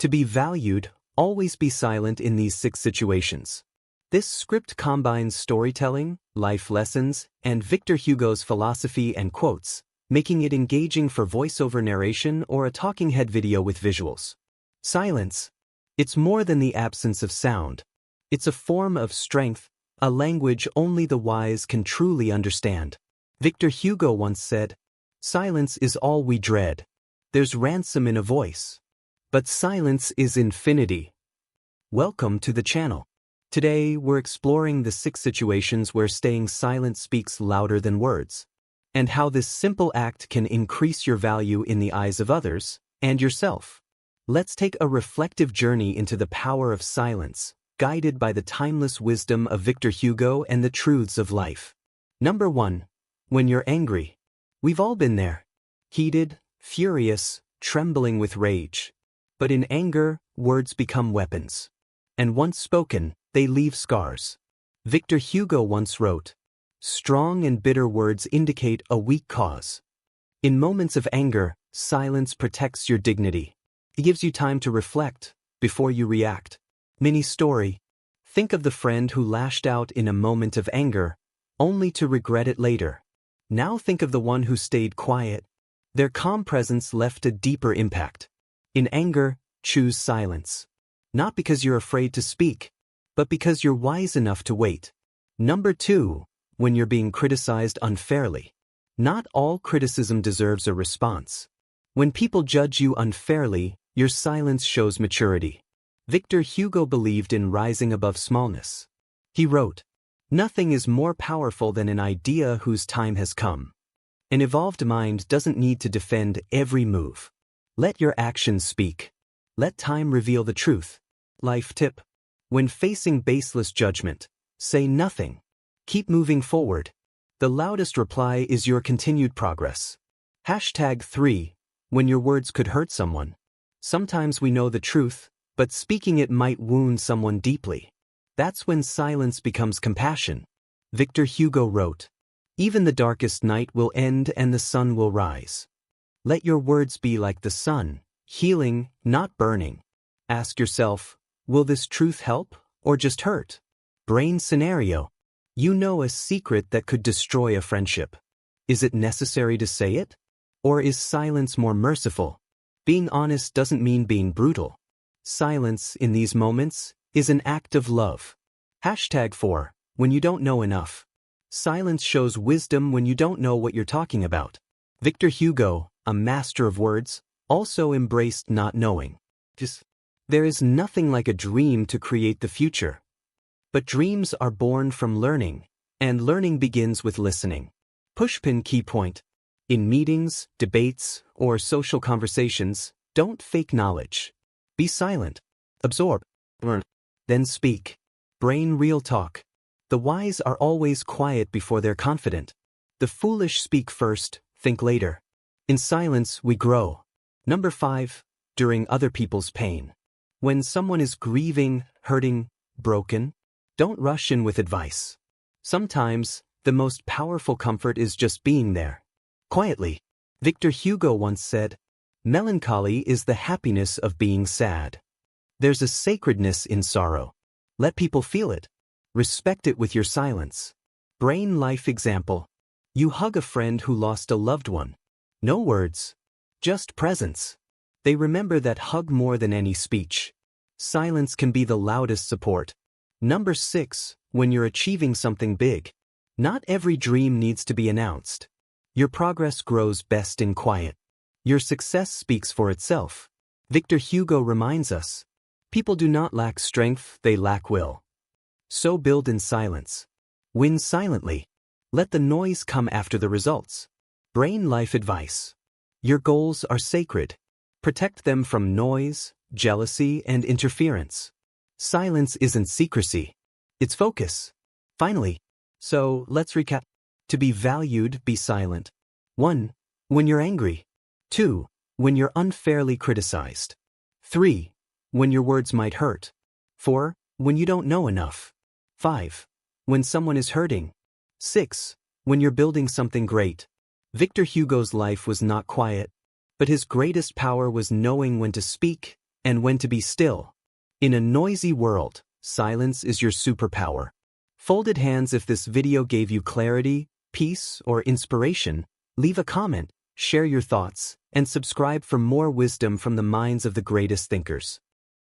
To be valued, always be silent in these 6 situations. This script combines storytelling, life lessons, and Victor Hugo's philosophy and quotes, making it engaging for voiceover narration or a talking head video with visuals. Silence. It's more than the absence of sound. It's a form of strength, a language only the wise can truly understand. Victor Hugo once said, "Silence is all we dread. There's ransom in a voice. But silence is infinity." Welcome to the channel. Today, we're exploring the 6 situations where staying silent speaks louder than words, and how this simple act can increase your value in the eyes of others and yourself. Let's take a reflective journey into the power of silence, guided by the timeless wisdom of Victor Hugo and the truths of life. Number 1. When you're angry. We've all been there. Heated, furious, trembling with rage. But in anger, words become weapons. And once spoken, they leave scars. Victor Hugo once wrote, "Strong and bitter words indicate a weak cause." In moments of anger, silence protects your dignity. It gives you time to reflect before you react. Mini story. Think of the friend who lashed out in a moment of anger, only to regret it later. Now think of the one who stayed quiet. Their calm presence left a deeper impact. In anger, choose silence. Not because you're afraid to speak, but because you're wise enough to wait. Number 2. When you're being criticized unfairly. Not all criticism deserves a response. When people judge you unfairly, your silence shows maturity. Victor Hugo believed in rising above smallness. He wrote, "Nothing is more powerful than an idea whose time has come." An evolved mind doesn't need to defend every move. Let your actions speak. Let time reveal the truth. Life tip. When facing baseless judgment, say nothing. Keep moving forward. The loudest reply is your continued progress. Hashtag 3. When your words could hurt someone. Sometimes we know the truth, but speaking it might wound someone deeply. That's when silence becomes compassion. Victor Hugo wrote, "Even the darkest night will end and the sun will rise." Let your words be like the sun, healing, not burning. Ask yourself, will this truth help or just hurt? Brain scenario. You know a secret that could destroy a friendship. Is it necessary to say it? Or is silence more merciful? Being honest doesn't mean being brutal. Silence, in these moments, is an act of love. Hashtag 4. When you don't know enough. Silence shows wisdom when you don't know what you're talking about. Victor Hugo, a master of words, also embraced not knowing. There is nothing like a dream to create the future. But dreams are born from learning, and learning begins with listening. Pushpin key point. In meetings, debates, or social conversations, don't fake knowledge. Be silent. Absorb. Learn. Then speak. Brain real talk. The wise are always quiet before they're confident. The foolish speak first, think later. In silence, we grow. Number 5. During other people's pain. When someone is grieving, hurting, broken, don't rush in with advice. Sometimes, the most powerful comfort is just being there. Quietly. Victor Hugo once said, "Melancholy is the happiness of being sad." There's a sacredness in sorrow. Let people feel it. Respect it with your silence. Brain life example. You hug a friend who lost a loved one. No words. Just presence. They remember that hug more than any speech. Silence can be the loudest support. Number 6. When you're achieving something big. Not every dream needs to be announced. Your progress grows best in quiet. Your success speaks for itself. Victor Hugo reminds us, people do not lack strength, they lack will. So build in silence. Win silently. Let the noise come after the results. Brain life advice. Your goals are sacred. Protect them from noise, jealousy, and interference. Silence isn't secrecy. It's focus. Finally, so let's recap. To be valued, be silent. 1. When you're angry. 2. When you're unfairly criticized. 3. When your words might hurt. 4. When you don't know enough. 5. When someone is hurting. 6. When you're building something great. Victor Hugo's life was not quiet, but his greatest power was knowing when to speak and when to be still. In a noisy world, silence is your superpower. Folded hands. If this video gave you clarity, peace, or inspiration, leave a comment, share your thoughts, and subscribe for more wisdom from the minds of the greatest thinkers.